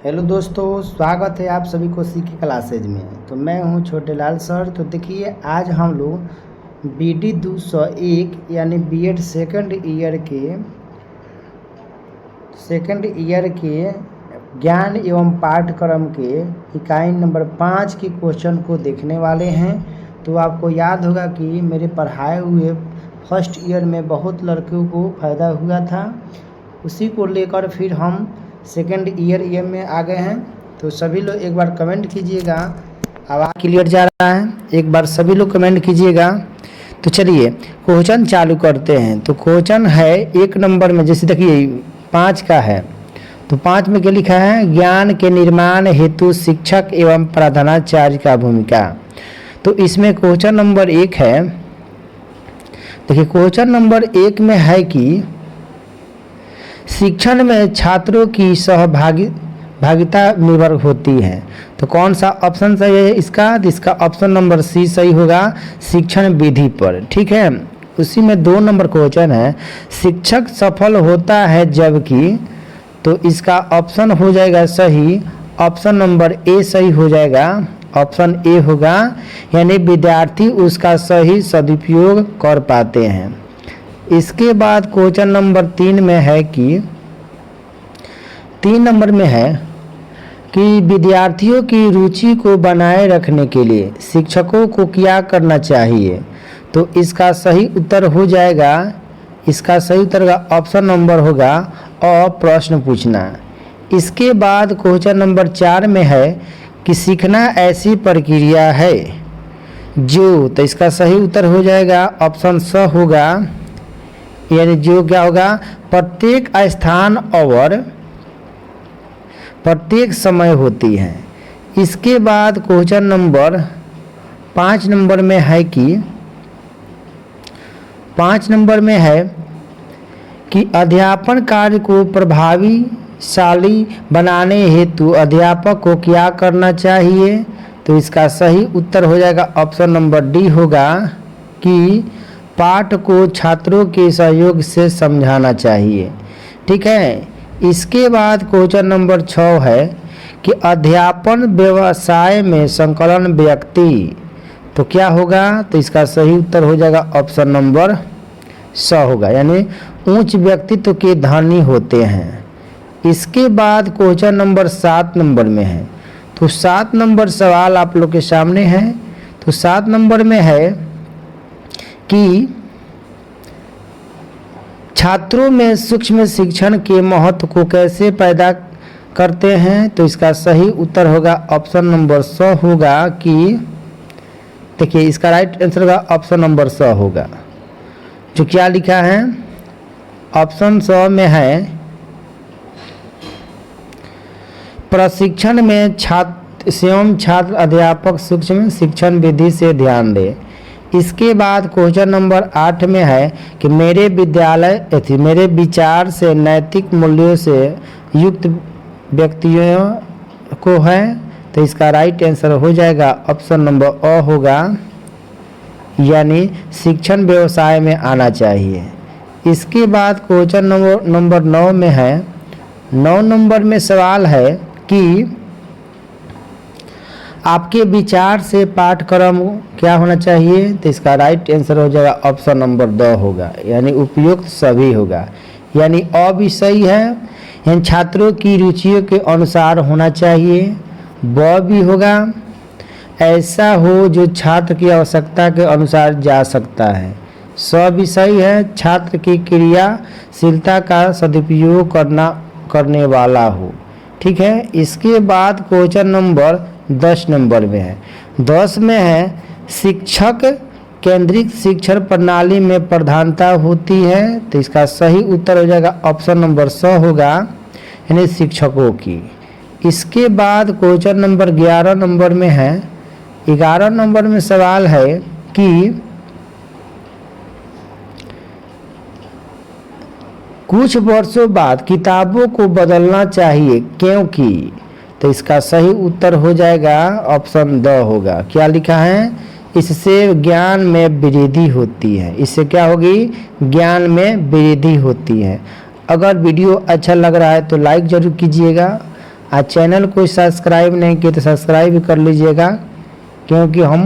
Hello दोस्तों, स्वागत है आप सभी को सीके क्लासेज में। तो मैं हूं छोटे लाल सर। तो देखिए, आज हम लोग BD 201 यानी बीएड सेकंड ईयर के ज्ञान एवं पाठ्यक्रम के इकाई नंबर 5 के क्वेश्चन को देखने वाले हैं। तो आपको याद होगा कि मेरे पढ़ाए हुए फर्स्ट ईयर में बहुत लड़कियों को फ़ायदा हुआ था, उसी को लेकर फिर हम सेकंड ईयर में आ गए हैं। तो सभी लोग एक बार कमेंट कीजिएगा। आवाज़ क्लियर जा रहा है? एक बार सभी लोग कमेंट कीजिएगा। तो चलिए क्वेश्चन चालू करते हैं। तो क्वेश्चन है 1 नंबर में, जैसे देखिए 5 का है। तो 5 में क्या लिखा है? ज्ञान के निर्माण हेतु शिक्षक एवं प्रधानाचार्य का भूमिका। तो इसमें क्वेश्चन नंबर 1 है। देखिए क्वेश्चन नंबर 1 में है कि शिक्षण में छात्रों की सहभागिता निर्भर होती है। तो कौन सा ऑप्शन सही है इसका? इसका ऑप्शन नंबर सी सही होगा, शिक्षण विधि पर। ठीक है। उसी में 2 नंबर क्वेश्चन है, शिक्षक सफल होता है जबकि। तो इसका ऑप्शन हो जाएगा सही, ऑप्शन नंबर ए सही हो जाएगा, ऑप्शन ए होगा, यानी विद्यार्थी उसका सही सदुपयोग कर पाते हैं। इसके बाद क्वेश्चन नंबर 3 में है कि 3 नंबर में है कि विद्यार्थियों की रुचि को बनाए रखने के लिए शिक्षकों को क्या करना चाहिए। तो इसका सही उत्तर हो जाएगा, इसका सही उत्तर का ऑप्शन नंबर होगा और प्रश्न पूछना। इसके बाद क्वेश्चन नंबर 4 में है कि सीखना ऐसी प्रक्रिया है जो। तो इसका सही उत्तर हो जाएगा ऑप्शन स होगा, यानी जो क्या होगा, प्रत्येक स्थान और प्रत्येक समय होती है। इसके बाद क्वेश्चन नंबर 5 नंबर में है कि 5 नंबर में है कि अध्यापन कार्य को प्रभावशाली बनाने हेतु अध्यापक को क्या करना चाहिए। तो इसका सही उत्तर हो जाएगा ऑप्शन नंबर डी होगा कि पाठ को छात्रों के सहयोग से समझाना चाहिए। ठीक है। इसके बाद क्वेश्चन नंबर 6 है कि अध्यापन व्यवसाय में संकलन व्यक्ति। तो क्या होगा? तो इसका सही उत्तर हो जाएगा ऑप्शन नंबर स होगा, यानी उच्च व्यक्तित्व के धनी होते हैं। इसके बाद क्वेश्चन नंबर 7 नंबर में है। तो 7 नंबर सवाल आप लोग के सामने है। तो 7 नंबर में है कि छात्रों में सूक्ष्म शिक्षण के महत्व को कैसे पैदा करते हैं। तो इसका सही उत्तर होगा ऑप्शन नंबर स होगा कि देखिए इसका राइट आंसर का ऑप्शन नंबर स होगा, जो क्या लिखा है ऑप्शन स में है, प्रशिक्षण में छात्र अध्यापक सूक्ष्म शिक्षण विधि से ध्यान दे। इसके बाद क्वेश्चन नंबर 8 में है कि मेरे विचार से नैतिक मूल्यों से युक्त व्यक्तियों को है। तो इसका राइट आंसर हो जाएगा ऑप्शन नंबर अ होगा, यानी शिक्षण व्यवसाय में आना चाहिए। इसके बाद क्वेश्चन नंबर 9 में है। 9 नंबर में सवाल है कि आपके विचार से पाठ्यक्रम क्या होना चाहिए। तो इसका राइट आंसर हो जाएगा ऑप्शन नंबर द होगा, यानी उपयुक्त सभी होगा, यानी अ भी सही है, यानी छात्रों की रुचियों के अनुसार होना चाहिए। ब भी होगा, ऐसा हो जो छात्र की आवश्यकता के अनुसार जा सकता है। स भी सही है, छात्र की क्रियाशीलता का सदुपयोग करने वाला हो। ठीक है। इसके बाद क्वेश्चन नंबर 10 नंबर में है। 10 में है शिक्षक केंद्रित शिक्षण प्रणाली में प्रधानता होती है। तो इसका सही उत्तर हो जाएगा ऑप्शन नंबर स होगा, यानी शिक्षकों की। इसके बाद क्वेश्चन नंबर 11 नंबर में है। 11 नंबर में सवाल है कि कुछ वर्षों बाद किताबों को बदलना चाहिए क्योंकि। तो इसका सही उत्तर हो जाएगा ऑप्शन द होगा, क्या लिखा है, इससे ज्ञान में वृद्धि होती है। इससे क्या होगी? ज्ञान में वृद्धि होती है। अगर वीडियो अच्छा लग रहा है तो लाइक ज़रूर कीजिएगा। आज चैनल को सब्सक्राइब नहीं किए तो सब्सक्राइब कर लीजिएगा, क्योंकि हम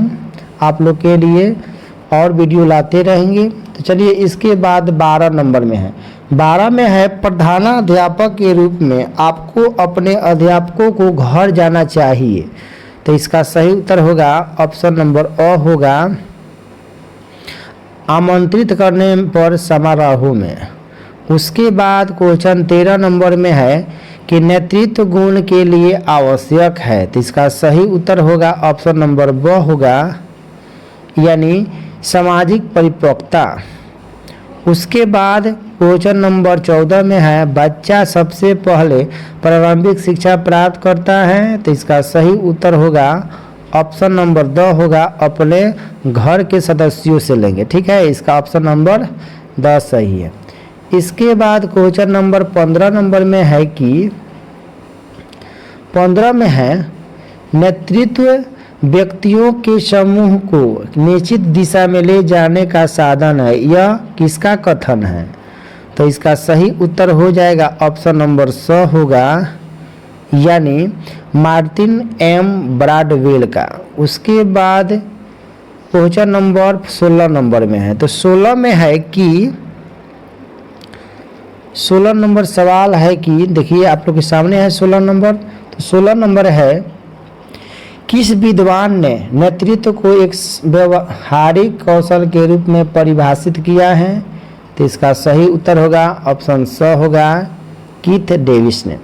आप लोग के लिए और वीडियो लाते रहेंगे। तो चलिए इसके बाद 12 नंबर में है। 12 में है प्रधानाध्यापक के रूप में आपको अपने अध्यापकों को घर जाना चाहिए। तो इसका सही उत्तर होगा ऑप्शन नंबर अ होगा आमंत्रित करने पर समारोह में। उसके बाद क्वेश्चन 13 नंबर में है कि नेतृत्व गुण के लिए आवश्यक है। तो इसका सही उत्तर होगा ऑप्शन नंबर ब होगा, यानी सामाजिक परिपक्वता। उसके बाद क्वेश्चन नंबर 14 में है बच्चा सबसे पहले प्रारंभिक शिक्षा प्राप्त करता है। तो इसका सही उत्तर होगा ऑप्शन नंबर द होगा, अपने घर के सदस्यों से लेंगे। ठीक है, इसका ऑप्शन नंबर द सही है। इसके बाद क्वेश्चन नंबर 15 नंबर में है कि 15 में है नेतृत्व व्यक्तियों के समूह को निश्चित दिशा में ले जाने का साधन है, यह किसका कथन है। तो इसका सही उत्तर हो जाएगा ऑप्शन नंबर स होगा, यानी मार्टिन एम ब्रॉडवेल का। उसके बाद क्वेश्चन नंबर 16 नंबर में है। तो 16 में है कि 16 नंबर सवाल है कि देखिए आप लोग के सामने है 16 नंबर। तो 16 नंबर है किस विद्वान ने नेतृत्व को एक व्यवहारिक कौशल के रूप में परिभाषित किया है। तो इसका सही उत्तर होगा ऑप्शन स होगा, कीथ डेविस ने।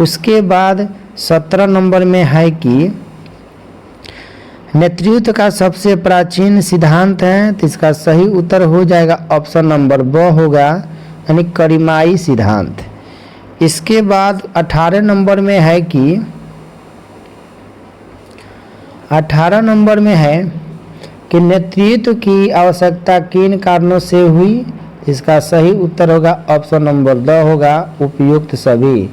उसके बाद 17 नंबर में है कि नेतृत्व का सबसे प्राचीन सिद्धांत है। तो इसका सही उत्तर हो जाएगा ऑप्शन नंबर ब होगा, यानी करीमाई सिद्धांत। इसके बाद 18 नंबर में है कि 18 नंबर में है कि नेतृत्व की आवश्यकता किन कारणों से हुई। इसका सही उत्तर होगा ऑप्शन नंबर द होगा, उपयुक्त सभी,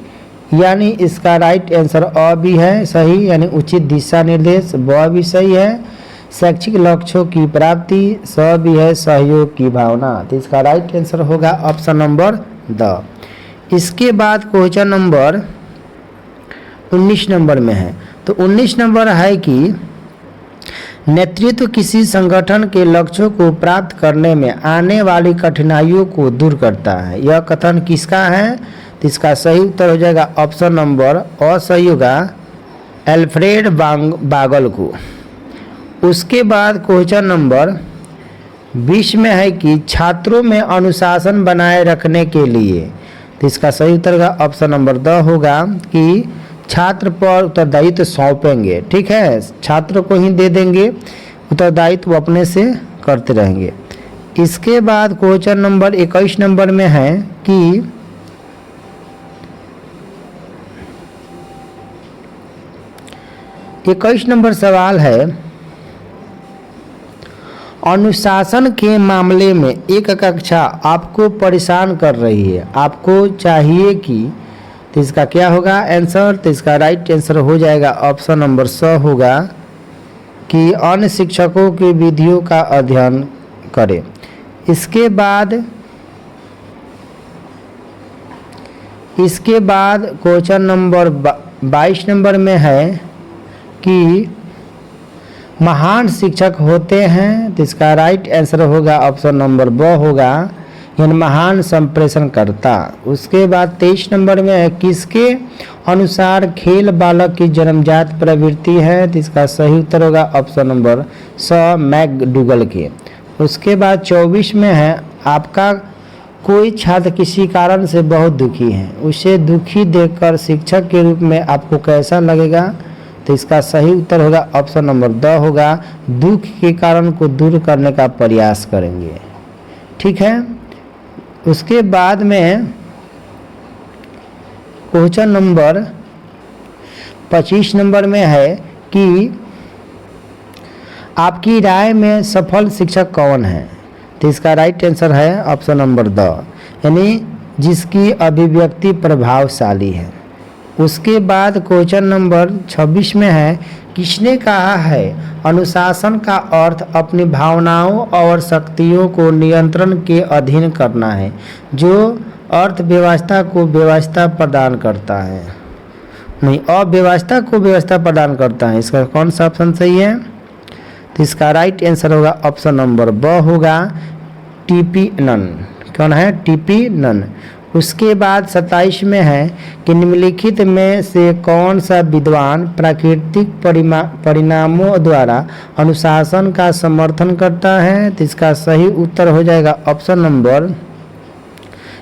यानी इसका राइट आंसर अ भी है सही, यानी उचित दिशा निर्देश, ब भी सही है, शैक्षिक लक्ष्यों की प्राप्ति, स भी है, सहयोग की भावना। तो इसका राइट आंसर होगा ऑप्शन नंबर द। इसके बाद क्वेश्चन नंबर 19 नंबर में है। तो 19 नंबर है कि नेतृत्व किसी संगठन के लक्ष्यों को प्राप्त करने में आने वाली कठिनाइयों को दूर करता है, यह कथन किसका है। तो इसका सही उत्तर हो जाएगा ऑप्शन नंबर अ सही होगा, एल्फ्रेड बागल को। उसके बाद क्वेश्चन नंबर 20 में है कि छात्रों में अनुशासन बनाए रखने के लिए। तो इसका सही उत्तर का ऑप्शन नंबर द होगा कि छात्र पर उत्तरदायित्व सौंपेंगे। ठीक है, छात्र को ही दे देंगे, उत्तरदायित्व वो अपने से करते रहेंगे। इसके बाद क्वेश्चन नंबर 21 नंबर में है कि इक्कीस नंबर सवाल है अनुशासन के मामले में एक कक्षा आपको परेशान कर रही है, आपको चाहिए कि। तो इसका क्या होगा आंसर। तो इसका राइट आंसर हो जाएगा ऑप्शन नंबर स होगा कि अन्य शिक्षकों की विधियों का अध्ययन करें। इसके बाद क्वेश्चन नंबर 22 नंबर में है कि महान शिक्षक होते हैं। तो इसका राइट आंसर होगा ऑप्शन नंबर ब होगा, यानी महान संप्रेषणकर्ता। उसके बाद 23 नंबर में है किसके अनुसार खेल बालक की जन्मजात प्रवृत्ति है। तो इसका सही उत्तर होगा ऑप्शन नंबर स मैकडूगल के। उसके बाद 24 में है आपका कोई छात्र किसी कारण से बहुत दुखी है, उसे दुखी देखकर शिक्षक के रूप में आपको कैसा लगेगा। तो इसका सही उत्तर होगा ऑप्शन नंबर द होगा, दुख के कारण को दूर करने का प्रयास करेंगे। ठीक है, उसके बाद में क्वेश्चन नंबर 25 नंबर में है कि आपकी राय में सफल शिक्षक कौन है। तो इसका राइट आंसर है ऑप्शन नंबर द, यानी जिसकी अभिव्यक्ति प्रभावशाली है। उसके बाद क्वेश्चन नंबर 26 में है किसने कहा है अनुशासन का अर्थ अपनी भावनाओं और शक्तियों को नियंत्रण के अधीन करना है, जो अर्थव्यवस्था को व्यवस्था प्रदान करता है। नहीं, अव्यवस्था को व्यवस्था प्रदान करता है। इसका कौन सा ऑप्शन सही है? तो इसका राइट आंसर होगा ऑप्शन नंबर ब होगा, टीपी नन। कौन है? TP Nunn. उसके बाद 27 में है कि निम्नलिखित में से कौन सा विद्वान प्राकृतिक परिणामों द्वारा अनुशासन का समर्थन करता है? तो इसका सही उत्तर हो जाएगा ऑप्शन नंबर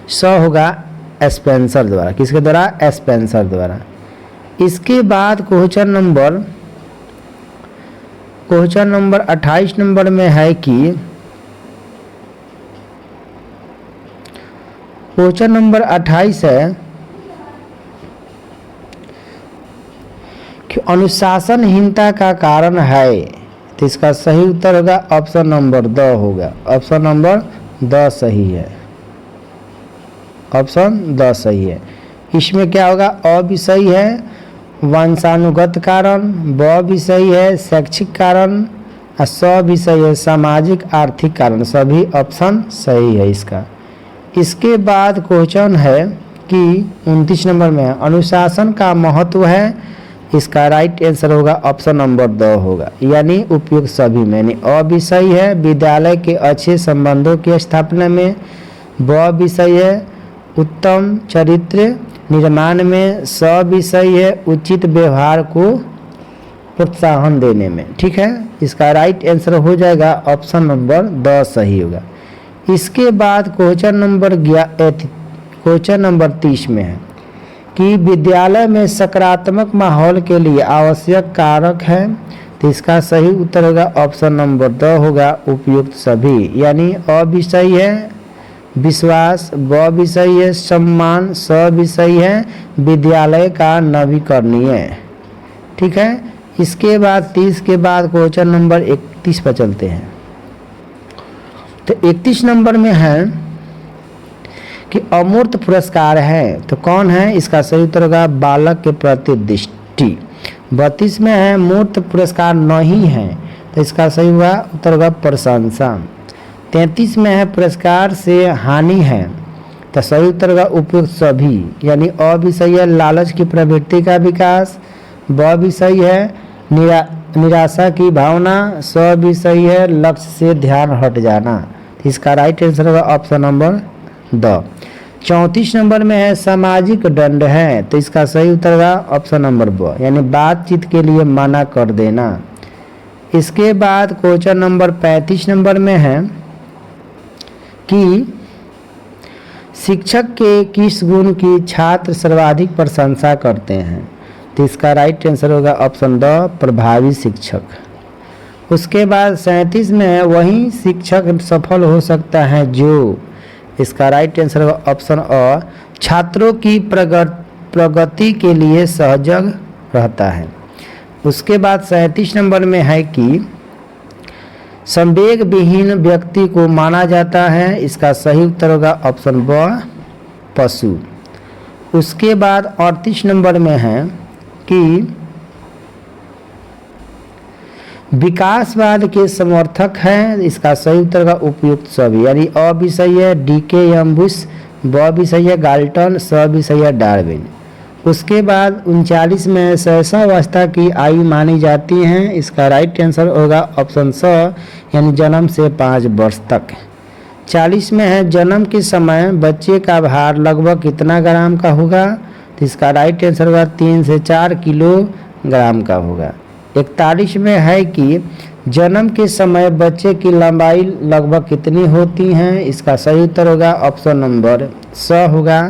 स होगा, स्पेंसर द्वारा। किसके द्वारा? स्पेंसर द्वारा। इसके बाद क्वेश्चन नंबर 28 नंबर में है कि क्वेश्चन नंबर 28 है कि अनुशासनहीनता का कारण है। तो इसका सही उत्तर होगा ऑप्शन नंबर द होगा। ऑप्शन नंबर द सही है। ऑप्शन द सही है। इसमें क्या होगा? अ भी सही है, वंशानुगत कारण, ब भी सही है, शैक्षिक कारण, और स भी सही है, सामाजिक आर्थिक कारण। सभी ऑप्शन सही है इसका। इसके बाद क्वेश्चन है कि 29 नंबर में अनुशासन का महत्व है। इसका राइट आंसर होगा ऑप्शन नंबर द होगा, यानी उपयुक्त सभी में। यानी अ भी सही है, विद्यालय के अच्छे संबंधों की स्थापना में। ब भी सही है, उत्तम चरित्र निर्माण में। स भी सही है, उचित व्यवहार को प्रोत्साहन देने में। ठीक है, इसका राइट आंसर हो जाएगा ऑप्शन नंबर द सही होगा। इसके बाद क्वेश्चन नंबर 30 में है कि विद्यालय में सकारात्मक माहौल के लिए आवश्यक कारक है। तो इसका सही उत्तर होगा ऑप्शन नंबर द होगा, उपयुक्त सभी। यानी अ भी सही है, विश्वास, ब भी सही है, सम्मान, स भी सही है, विद्यालय का नवीकरणीय। ठीक है, इसके बाद 30 के बाद क्वेश्चन नंबर 31 पर चलते हैं। तो 31 नंबर में है कि अमूर्त पुरस्कार है। तो कौन है? इसका सही उत्तर होगा बालक के प्रति दृष्टि। 32 में है मूर्त पुरस्कार नहीं है। तो इसका सही हुआ उत्तर होगा प्रशंसा। 33 में है पुरस्कार से हानि है। तो सही उत्तर होगा उपयुक्त सभी। यानी अ भी सही है, लालच की प्रवृत्ति का विकास। ब भी सही है, निराशा की भावना। स भी सही है, लक्ष्य से ध्यान हट जाना। इसका राइट आंसर होगा ऑप्शन नंबर द। 34 नंबर में है सामाजिक दंड है। तो इसका सही उत्तर होगा ऑप्शन नंबर ब, यानी बातचीत के लिए मना कर देना। इसके बाद क्वेश्चन नंबर 35 नंबर में है कि शिक्षक के किस गुण की छात्र सर्वाधिक प्रशंसा करते हैं? तो इसका राइट आंसर होगा ऑप्शन द, प्रभावी शिक्षक। उसके बाद 37 में है वही शिक्षक सफल हो सकता है जो। इसका राइट आंसर होगा ऑप्शन अ, छात्रों की प्रगति के लिए सहजग रहता है। उसके बाद 37 नंबर में है कि संवेग विहीन व्यक्ति को माना जाता है। इसका सही उत्तर होगा ऑप्शन ब, पशु। उसके बाद 38 नंबर में है कि विकासवाद के समर्थक हैं। इसका सही उत्तर का उपयुक्त सभी। यानी अ भी सही है, डी.के. एम्बुस, ब भी सही है, गाल्टन, स भी सही है, डार्विन। उसके बाद 39 में शैशवावस्था की आयु मानी जाती है। इसका राइट आंसर होगा ऑप्शन स, यानी जन्म से 5 वर्ष तक। 40 में है जन्म के समय बच्चे का भार लगभग कितना ग्राम का होगा? तो इसका राइट आंसर होगा 3 से 4 किलोग्राम का होगा। 41 में है कि जन्म के समय बच्चे की लंबाई लगभग कितनी होती हैं? इसका सही उत्तर होगा ऑप्शन नंबर स होगा,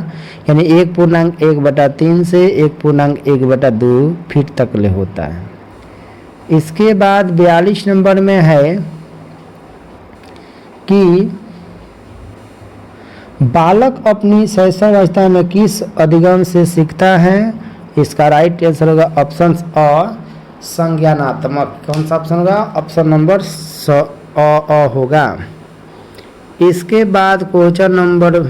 यानी 1.1/3 से 1.1/2 फीट तक ले होता है। इसके बाद 42 नंबर में है कि बालक अपनी शैशवावस्था में किस अधिगम से सीखता है? इसका राइट आंसर होगा ऑप्शन अ, संज्ञानात्मक। कौन सा ऑप्शन होगा? ऑप्शन नंबर अ होगा। इसके बाद क्वेश्चन नंबर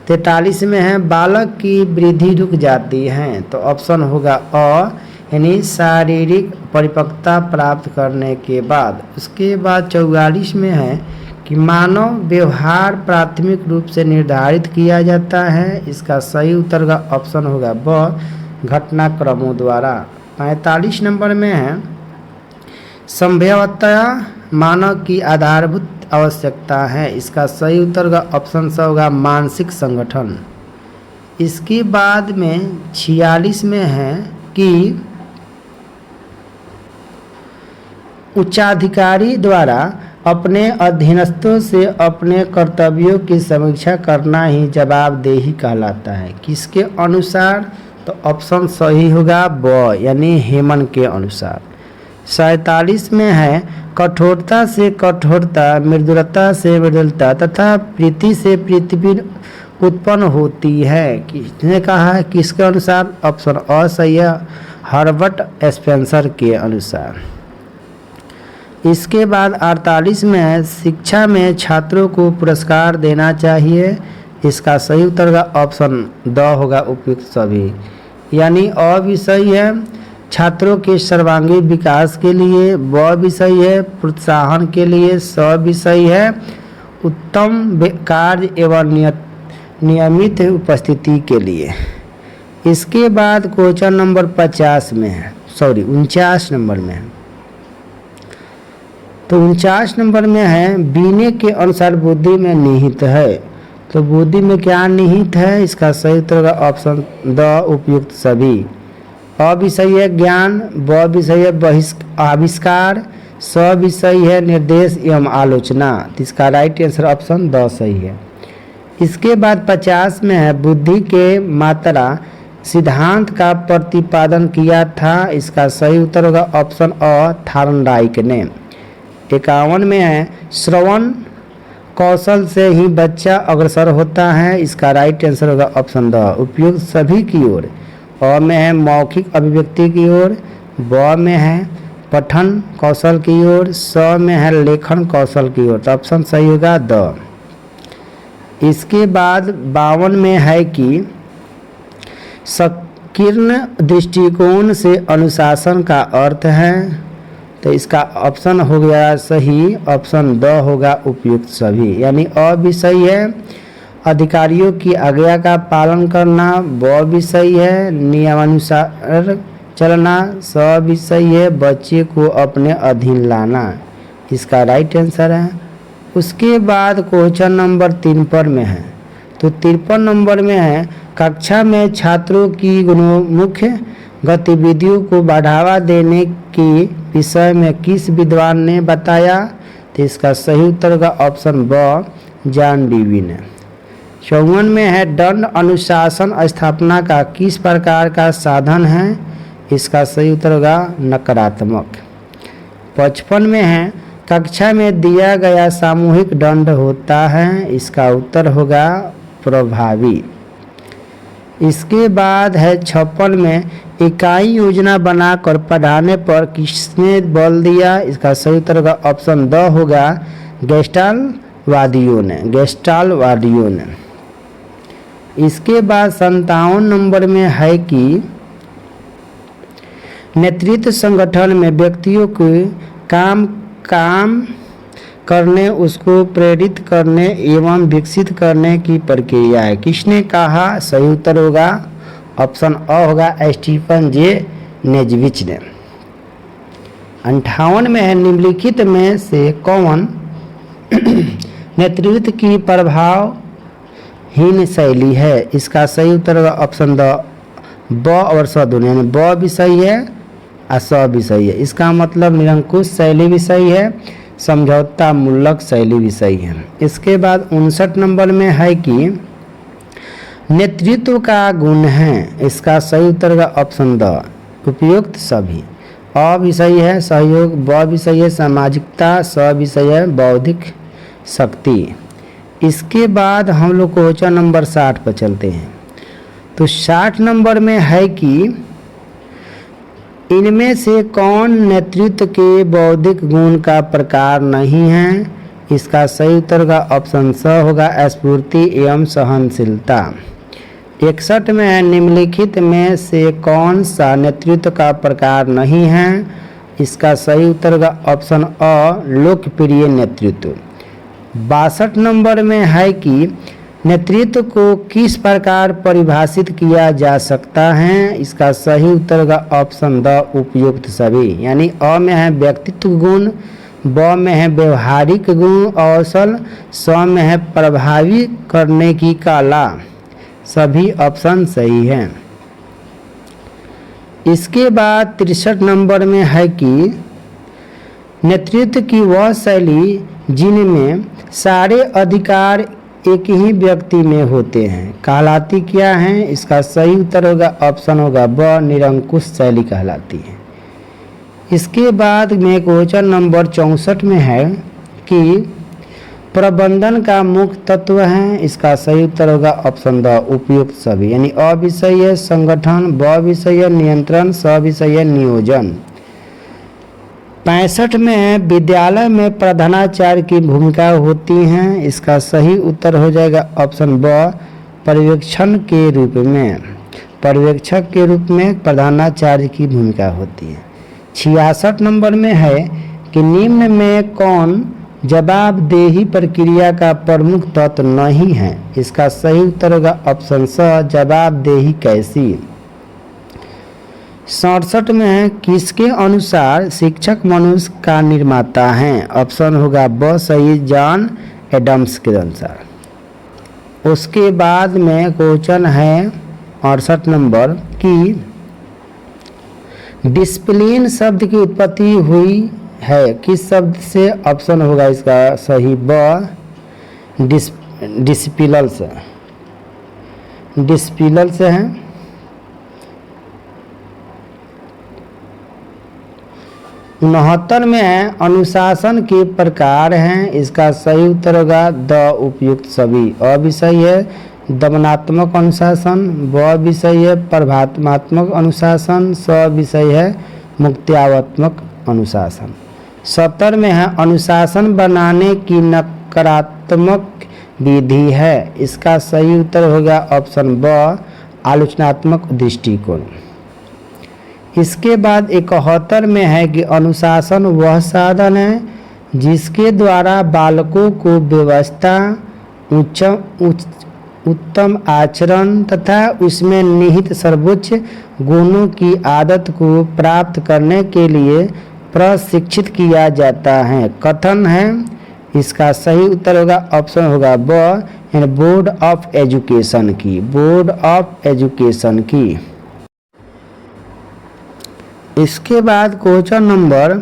43 में है बालक की वृद्धि रुक जाती है। तो ऑप्शन होगा अ, यानी शारीरिक परिपक्वता प्राप्त करने के बाद। उसके बाद 44 में है कि मानव व्यवहार प्राथमिक रूप से निर्धारित किया जाता है। इसका सही उत्तर का ऑप्शन होगा ब, घटनाक्रमों द्वारा। 45 नंबर में है संभवतः मानव की आधारभूत आवश्यकता है। इसका सही उत्तर का ऑप्शन स होगा मानसिक संगठन। इसके बाद में 46 में है कि उच्चाधिकारी द्वारा अपने अधीनस्थों से अपने कर्तव्यों की समीक्षा करना ही जवाबदेही कहलाता है। किसके अनुसार? तो ऑप्शन सही होगा ब, यानी हेमन के अनुसार। 47 में है कठोरता से कठोरता, मृदुलता से मृदुलता तथा प्रीति से पृथ्वी उत्पन्न होती है। किसने कहा है? किसके अनुसार? ऑप्शन अ सही है, हर्बर्ट स्पेंसर के अनुसार। इसके बाद 48 में है शिक्षा में छात्रों को पुरस्कार देना चाहिए। इसका सही उत्तर का ऑप्शन द होगा, उपयुक्त सभी, यानी अ भी सही है छात्रों के सर्वांगीण विकास के लिए, ब भी सही है प्रोत्साहन के लिए, स भी सही है उत्तम कार्य एवं नियमित उपस्थिति के लिए। इसके बाद क्वेश्चन नंबर 50 में है, 49 नंबर में है। तो 49 नंबर में है बीने के अनुसार बुद्धि में निहित है। तो बुद्धि में क्या निहित है? इसका सही उत्तर का ऑप्शन द, उपयुक्त सभी। अ भी सही है ज्ञान, ब भी सही है आविष्कार, स भी सही है निर्देश एवं आलोचना। तो इसका राइट आंसर ऑप्शन द सही है। इसके बाद 50 में है बुद्धि के मात्रा सिद्धांत का प्रतिपादन किया था। इसका सही उत्तर होगा ऑप्शन अ, थार्नडाइक ने। 51 में है श्रवण कौशल से ही बच्चा अग्रसर होता है। इसका राइट आंसर होगा ऑप्शन द, उपयुक्त सभी की ओर। अ में है मौखिक अभिव्यक्ति की ओर, ब में है पठन कौशल की ओर, स में है लेखन कौशल की ओर। तो ऑप्शन सही होगा द। इसके बाद 52 में है कि संकीर्ण दृष्टिकोण से अनुशासन का अर्थ है। तो इसका ऑप्शन हो गया सही, ऑप्शन द होगा, उपयुक्त सभी, यानी अ भी सही है अधिकारियों की आज्ञा का पालन करना, ब भी सही है नियमानुसार चलना, स भी सही है बच्चे को अपने अधीन लाना। इसका राइट आंसर है। उसके बाद क्वेश्चन नंबर 53 में है। तो 53 नंबर में है कक्षा में छात्रों की गुणोन्मुख गतिविधियों को बढ़ावा देने के विषय में किस विद्वान ने बताया? तो इसका सही उत्तर का ऑप्शन ब, जॉन डीवी ने। 54 में है दंड अनुशासन स्थापना का किस प्रकार का साधन है? इसका सही उत्तर होगा नकारात्मक। 55 में है कक्षा में दिया गया सामूहिक दंड होता है। इसका उत्तर होगा प्रभावी। इसके बाद है 56 में इकाई योजना बनाकर पढ़ाने पर किसने बल दिया? इसका सही उत्तर का ऑप्शन द होगा, गेस्टाल्टवादियों ने। इसके बाद 57 नंबर में है कि नेतृत्व संगठन में व्यक्तियों को काम करने, उसको प्रेरित करने एवं विकसित करने की प्रक्रिया है। किसने कहा? सही उत्तर होगा ऑप्शन अ होगा, स्टीफन जे नेजविच ने। 58 में है निम्नलिखित में से कौन नेतृत्व की प्रभावहीन शैली है? इसका सही उत्तर होगा ऑप्शन द, ब और स दोनों, यानी ब भी सही है और स भी सही है। इसका मतलब निरंकुश शैली भी सही है, समझौता मूलक शैली भी सही है। इसके बाद 59 नंबर में है कि नेतृत्व का गुण है। इसका सही उत्तर का ऑप्शन द, उपयुक्त सभी। अ भी सही है सहयोग, ब भी सही है सामाजिकता, स भी सही है बौद्धिक शक्ति। इसके बाद हम लोग क्वेश्चन नंबर 60 पर चलते हैं। तो 60 नंबर में है कि इनमें से कौन नेतृत्व के बौद्धिक गुण का प्रकार नहीं है? इसका सही उत्तर का ऑप्शन स होगा, स्फूर्ति एवं सहनशीलता। 61 में है निम्नलिखित में से कौन सा नेतृत्व का प्रकार नहीं है? इसका सही उत्तर का ऑप्शन अ, लोकप्रिय नेतृत्व। 62 नंबर में है कि नेतृत्व को किस प्रकार परिभाषित किया जा सकता है। इसका सही उत्तर होगा ऑप्शन द उपयुक्त सभी। यानी अ में है व्यक्तित्व गुण, ब में है व्यवहारिक गुण कौशल, स में है प्रभावी करने की कला। सभी ऑप्शन सही हैं। इसके बाद 63 नंबर में है कि नेतृत्व की वह शैली जिनमें सारे अधिकार एक ही व्यक्ति में होते हैं कहलाती क्या है। इसका सही उत्तर होगा ऑप्शन होगा ब निरंकुश शैली कहलाती है। इसके बाद में क्वेश्चन नंबर 64 में है कि प्रबंधन का मुख्य तत्व है। इसका सही उत्तर होगा ऑप्शन द उपयुक्त सभी। यानी अ भी सही है संगठन, ब भी सही है नियंत्रण, स भी सही है नियोजन। 65 में है विद्यालय में प्रधानाचार्य की भूमिका होती है। इसका सही उत्तर हो जाएगा ऑप्शन ब पर्यवेक्षण के रूप में, पर्यवेक्षक के रूप में प्रधानाचार्य की भूमिका होती है। 66 नंबर में है कि निम्न में कौन जवाबदेही प्रक्रिया का प्रमुख तत्व नहीं है। इसका सही उत्तर होगा ऑप्शन स जवाबदेही कैसी। 67 में है किसके अनुसार शिक्षक मनुष्य का निर्माता है। ऑप्शन होगा ब सही जॉन एडम्स के अनुसार। उसके बाद में क्वेश्चन है 68 नंबर कि डिसिप्लिन शब्द की उत्पत्ति हुई है किस शब्द से। ऑप्शन होगा इसका सही ब डिसिप्लिन से, डिसिप्लिन से है। 69 में है अनुशासन के प्रकार हैं। इसका सही उत्तर होगा द उपयुक्त सभी। अ भी सही है दमनात्मक अनुशासन, ब भी सही है प्रभावात्मक अनुशासन, स भी सही है मुक्त्यात्मक अनुशासन। 70 में है अनुशासन बनाने की नकारात्मक विधि है। इसका सही उत्तर होगा ऑप्शन ब आलोचनात्मक दृष्टिकोण। इसके बाद 71 में है कि अनुशासन वह साधन है जिसके द्वारा बालकों को व्यवस्था, उत्तम आचरण तथा उसमें निहित सर्वोच्च गुणों की आदत को प्राप्त करने के लिए प्रशिक्षित किया जाता है। कथन है। इसका सही उत्तर होगा ऑप्शन होगा ब यानी बोर्ड ऑफ एजुकेशन की, बोर्ड ऑफ एजुकेशन की। इसके बाद क्वेश्चन नंबर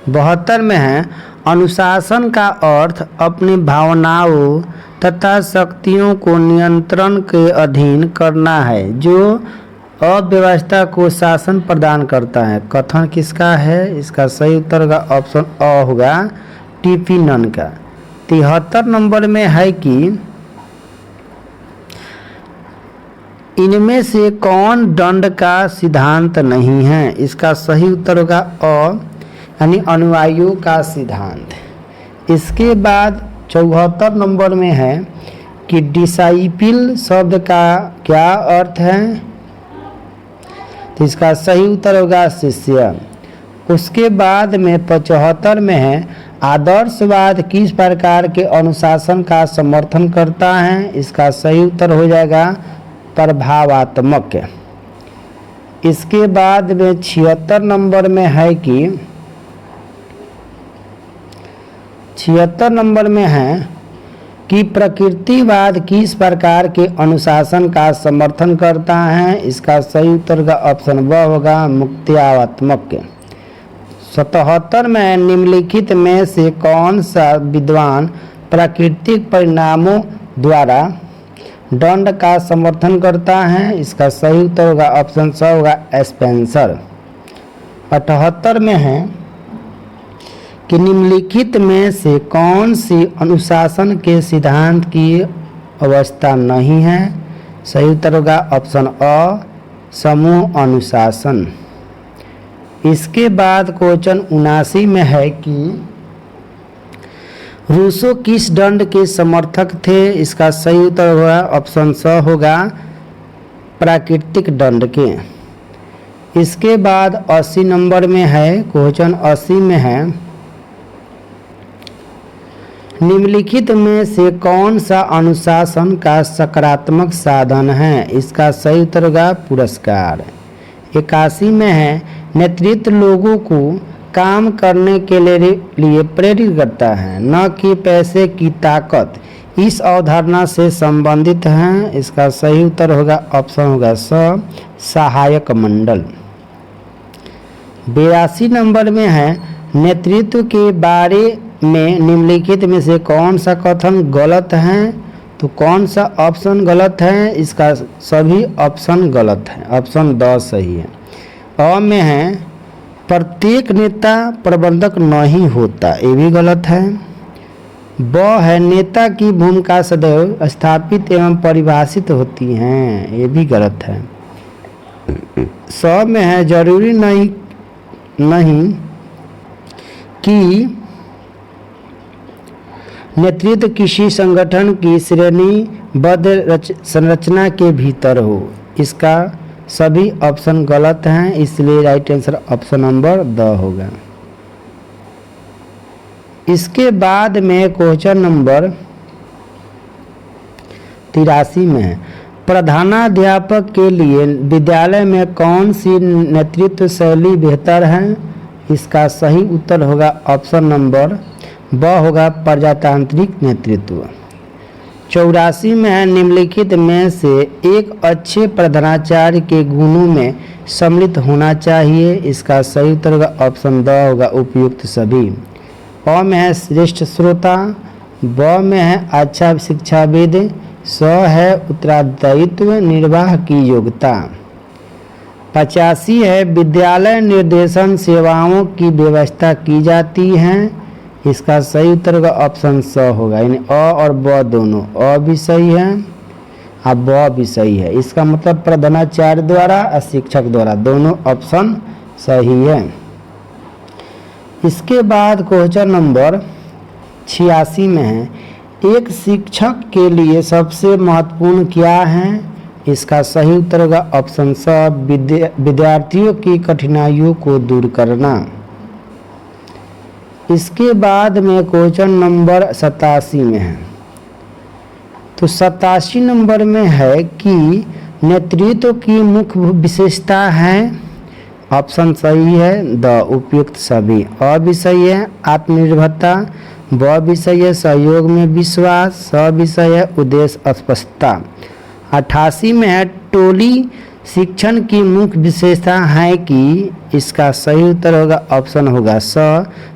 72 में है अनुशासन का अर्थ अपनी भावनाओं तथा शक्तियों को नियंत्रण के अधीन करना है जो अव्यवस्था को शासन प्रदान करता है। कथन किसका है। इसका सही उत्तर होगा ऑप्शन अ होगा टीपी नन का। 73 नंबर में है कि इनमें से कौन दंड का सिद्धांत नहीं है। इसका सही उत्तर होगा अ यानी अनुयायियों का सिद्धांत। इसके बाद 74 नंबर में है कि डिसाइपल शब्द का क्या अर्थ है। तो इसका सही उत्तर होगा शिष्य। उसके बाद में 75 में है आदर्शवाद किस प्रकार के अनुशासन का समर्थन करता है। इसका सही उत्तर हो जाएगा प्रभावात्मक। इसके बाद में 76 नंबर में है कि 76 नंबर में है कि प्रकृतिवाद किस प्रकार के अनुशासन का समर्थन करता है। इसका सही उत्तर का ऑप्शन ब होगा मुक्त्यात्मक। 77 में निम्नलिखित में से कौन सा विद्वान प्राकृतिक परिणामों द्वारा दंड का समर्थन करता है। इसका सही उत्तर होगा ऑप्शन स होगा स्पेंसर। 78 में है कि निम्नलिखित में से कौन सी अनुशासन के सिद्धांत की अवस्था नहीं है। सही उत्तर होगा ऑप्शन अ समूह अनुशासन। इसके बाद क्वेश्चन 79 में है कि रूसो किस दंड के समर्थक थे। इसका सही उत्तर होगा ऑप्शन स होगा प्राकृतिक दंड के। इसके बाद 80 नंबर में है क्वेश्चन 80 में है निम्नलिखित में से कौन सा अनुशासन का सकारात्मक साधन है? इसका सही उत्तर होगा पुरस्कार। 81 में है नेतृत्व लोगों को काम करने के लिए प्रेरित करता है, न कि पैसे की ताकत इस अवधारणा से संबंधित है। इसका सही उत्तर होगा ऑप्शन होगा स सहायक मंडल। 82 नंबर में है नेतृत्व के बारे में निम्नलिखित में से कौन सा कथन गलत है? तो कौन सा ऑप्शन गलत है? इसका सभी ऑप्शन गलत है, ऑप्शन द सही है। अ में है प्रत्येक नेता प्रबंधक नहीं होता, ये भी गलत है। ब है नेता की भूमिका सदैव स्थापित एवं परिभाषित होती हैं, ये भी गलत है। स में है जरूरी नहीं कि नेतृत्व किसी संगठन की श्रेणीबद्ध संरचना के भीतर हो। इसका सभी ऑप्शन गलत हैं, इसलिए right answer option number the होगा। इसके बाद में क्वेश्चन नंबर 83 में है प्रधानाध्यापक के लिए विद्यालय में कौन सी नेतृत्व शैली बेहतर है? इसका सही उत्तर होगा ऑप्शन नंबर ब होगा प्रजातांत्रिक नेतृत्व। 84 में है निम्नलिखित में से एक अच्छे प्रधानाचार्य के गुणों में सम्मिलित होना चाहिए। इसका सही उत्तर होगा ऑप्शन द होगा उपयुक्त सभी। अ में है श्रेष्ठ श्रोता, ब में है अच्छा शिक्षाविद, स है उत्तरदायित्व निर्वाह की योग्यता। 85 है विद्यालय निर्देशन सेवाओं की व्यवस्था की जाती है। इसका सही उत्तर होगा ऑप्शन स होगा, यानी अ और ब दोनों, अ भी सही है और ब भी सही है। इसका मतलब प्रधानाचार्य द्वारा और शिक्षक द्वारा, दोनों ऑप्शन सही है। इसके बाद क्वेश्चन नंबर 86 में है एक शिक्षक के लिए सबसे महत्वपूर्ण क्या है? इसका सही उत्तर होगा ऑप्शन स विद्यार्थियों की कठिनाइयों को दूर करना। इसके बाद में क्वेश्चन नंबर 87 में है, तो 87 नंबर में है कि नेतृत्व की मुख्य विशेषता है। ऑप्शन सही है द उपयुक्त सभी। अ भी सही है आत्मनिर्भरता, ब भी सही है सहयोग में विश्वास, स भी सही है उद्देश्य स्पष्टता। 88 में है टोली शिक्षण की मुख्य विशेषता है कि इसका सही उत्तर होगा ऑप्शन होगा स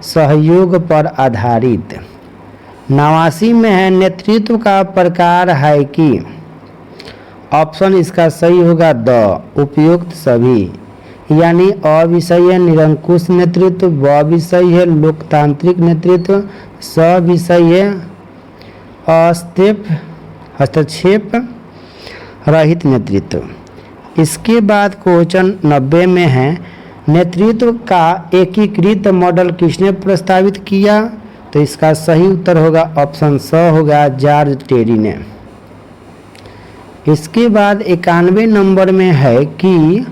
सहयोग पर आधारित। 89 में है नेतृत्व का प्रकार है कि ऑप्शन इसका सही होगा द उपयुक्त सभी, यानी अ भी सही है निरंकुश नेतृत्व, ब भी सही है लोकतांत्रिक नेतृत्व, स भी सही है हस्तक्षेप रहित नेतृत्व। इसके बाद क्वेश्चन 90 में है नेतृत्व का एकीकृत मॉडल किसने प्रस्तावित किया? तो इसका सही उत्तर होगा ऑप्शन स होगा जॉर्ज टेरी ने। इसके बाद 91 नंबर में है कि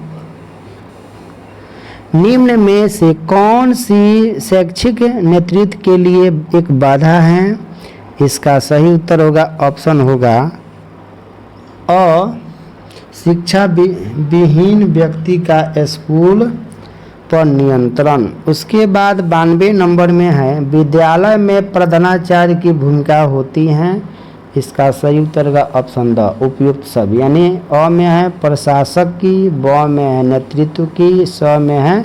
निम्न में से कौन सी शैक्षिक नेतृत्व के लिए एक बाधा है? इसका सही उत्तर होगा ऑप्शन होगा अ शिक्षा विहीन व्यक्ति का स्कूल पर नियंत्रण। उसके बाद 92 नंबर में है विद्यालय में प्रधानाचार्य की भूमिका होती है। इसका सही उत्तर का ऑप्शन द उपयुक्त सब, यानी अ में है प्रशासक की, ब में है नेतृत्व की, स में है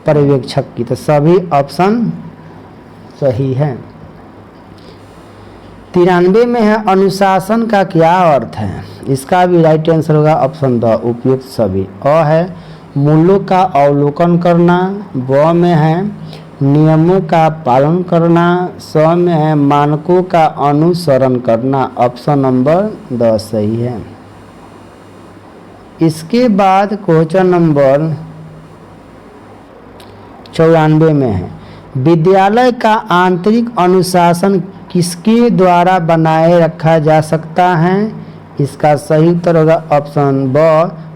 पर्यवेक्षक की। तो सभी ऑप्शन सही है। 93 में है अनुशासन का क्या अर्थ है? इसका भी राइट आंसर होगा ऑप्शन द उपयुक्त सभी। अ है मूल्यों का अवलोकन करना, ब में है नियमों का पालन करना, स में है मानकों का अनुसरण करना। ऑप्शन नंबर द सही है। इसके बाद क्वेश्चन नंबर 94 में है विद्यालय का आंतरिक अनुशासन किसके द्वारा बनाए रखा जा सकता है? इसका सही उत्तर होगा ऑप्शन ब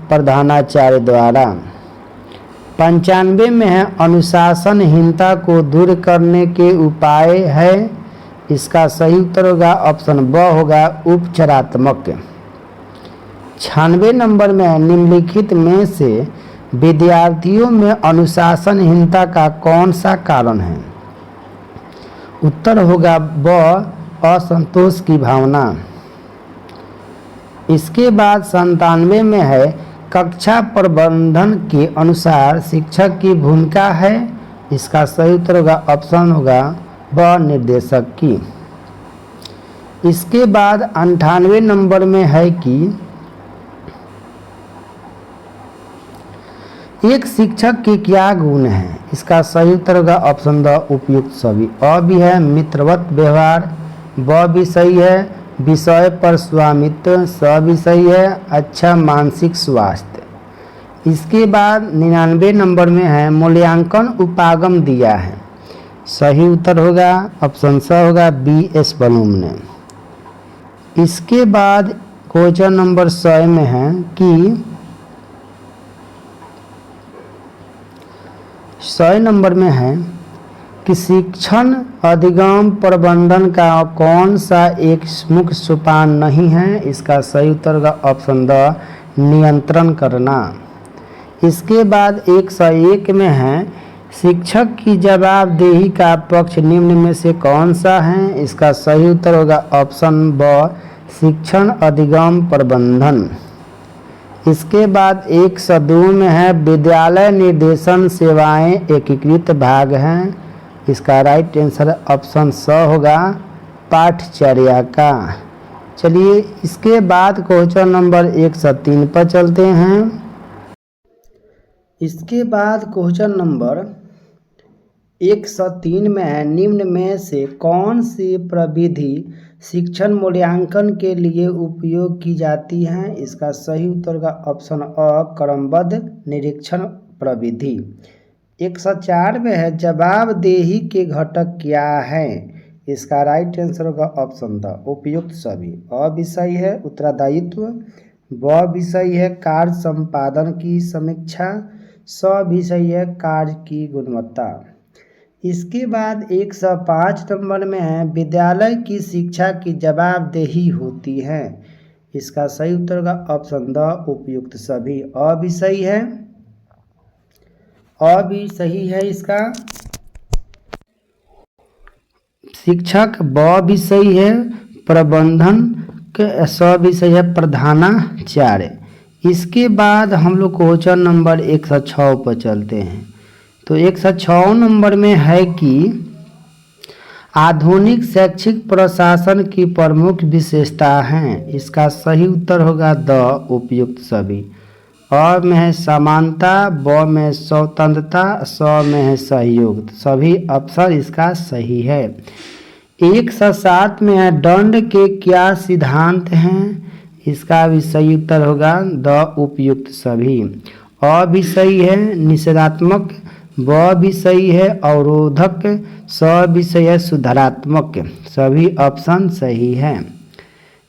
प्रधानाचार्य द्वारा। 95 में है अनुशासनहीनता को दूर करने के उपाय है। इसका सही उत्तर होगा ऑप्शन ब होगा उपचारात्मक। 96 नंबर में निम्नलिखित में से विद्यार्थियों में अनुशासनहीनता का कौन सा कारण है? उत्तर होगा ब असंतोष की भावना। इसके बाद 97 में है कक्षा प्रबंधन के अनुसार शिक्षक की भूमिका है। इसका सही उत्तर होगा ऑप्शन होगा ब निर्देशक की। इसके बाद 98 नंबर में है कि एक शिक्षक के क्या गुण हैं? इसका सही उत्तर होगा ऑप्शन द उपयुक्त सभी। अ भी है मित्रवत व्यवहार, ब भी सही है विषय पर स्वामित्व, स भी सही है अच्छा मानसिक स्वास्थ्य। इसके बाद 99 नंबर में है मूल्यांकन उपागम दिया है। सही उत्तर होगा ऑप्शन स होगा बी एस बलूम ने। इसके बाद क्वेश्चन नंबर 100 में है कि 100 नंबर में है कि शिक्षण अधिगम प्रबंधन का कौन सा एक मुख्य सोपान नहीं है? इसका सही उत्तर होगा ऑप्शन द नियंत्रण करना। इसके बाद 101 में है शिक्षक की जवाबदेही का पक्ष निम्न में से कौन सा है? इसका सही उत्तर होगा ऑप्शन ब शिक्षण अधिगम प्रबंधन। इसके बाद 102 में है विद्यालय निर्देशन सेवाएं एकीकृत भाग हैं। इसका राइट आंसर ऑप्शन स होगा पाठचर्या का। चलिए इसके बाद क्वेश्चन नंबर 103 पर चलते हैं। इसके बाद क्वेश्चन नंबर 103 में है निम्न में से कौन सी प्रविधि शिक्षण मूल्यांकन के लिए उपयोग की जाती है? इसका सही उत्तर का ऑप्शन अ क्रमबद्ध निरीक्षण प्रविधि। 104 में है जवाबदेही के घटक क्या है? इसका राइट आंसर होगा ऑप्शन द उपयुक्त सभी। अ भी सही है उत्तरदायित्व, ब भी सही है कार्य संपादन की समीक्षा, स भी सही है कार्य की गुणवत्ता। इसके बाद 105 नंबर में है विद्यालय की शिक्षा की जवाबदेही होती है। इसका सही उत्तर होगा ऑप्शन द उपयुक्त सभी। अ भी सही है, अ भी सही है इसका। शिक्षक ब भी सही है प्रबंधन के, स भी सही है प्रधानाचार्य। इसके बाद हम लोग क्वेश्चन नंबर 106 पर चलते हैं। तो 106 नंबर में है कि आधुनिक शैक्षिक प्रशासन की प्रमुख विशेषता हैं। इसका सही उत्तर होगा द उपयुक्त सभी। अ में है समानता, ब में स्वतंत्रता, स में है सहयोग। सभी ऑप्शन इसका सही है। 107 में है दंड के क्या सिद्धांत हैं? इसका भी सही उत्तर होगा द उपयुक्त सभी। अ भी सही है निषेधात्मक, ब भी सही है अवरोधक, स भी सही है सुधारात्मक। सभी ऑप्शन सही है।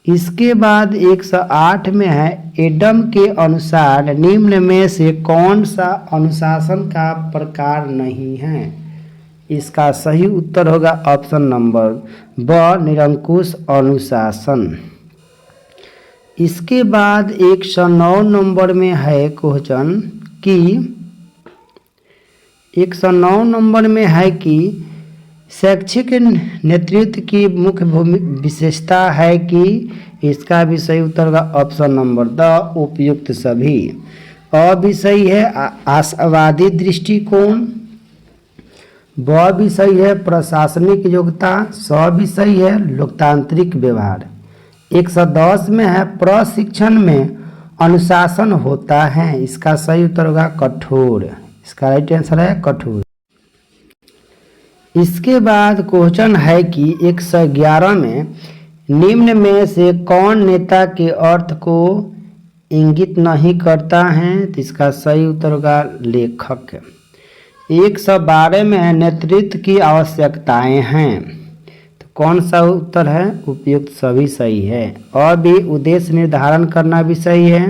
इसके बाद 108 में है एडम के अनुसार निम्न में से कौन सा अनुशासन का प्रकार नहीं है? इसका सही उत्तर होगा ऑप्शन नंबर ब निरंकुश अनुशासन। इसके बाद 109 नंबर में है क्वेश्चन कि 109 नंबर में है कि शैक्षिक नेतृत्व की मुख्य विशेषता है कि? इसका भी सही उत्तर होगा ऑप्शन नंबर द उपयुक्त सभी। अ भी सही है आशावादी दृष्टिकोण, ब भी सही है प्रशासनिक योग्यता, स भी सही है लोकतांत्रिक व्यवहार। 110 में है प्रशिक्षण में अनुशासन होता है। इसका सही उत्तर होगा कठोर। इसका राइट आंसर है कठोर। इसके बाद क्वेश्चन है कि 111 में निम्न में से कौन नेता के अर्थ को इंगित नहीं करता है? तो इसका सही उत्तर होगा लेखक। 112 में है नेतृत्व की आवश्यकताएं हैं। तो कौन सा उत्तर है? उपयुक्त सभी सही है। अ भी उद्देश्य निर्धारण करना भी सही है,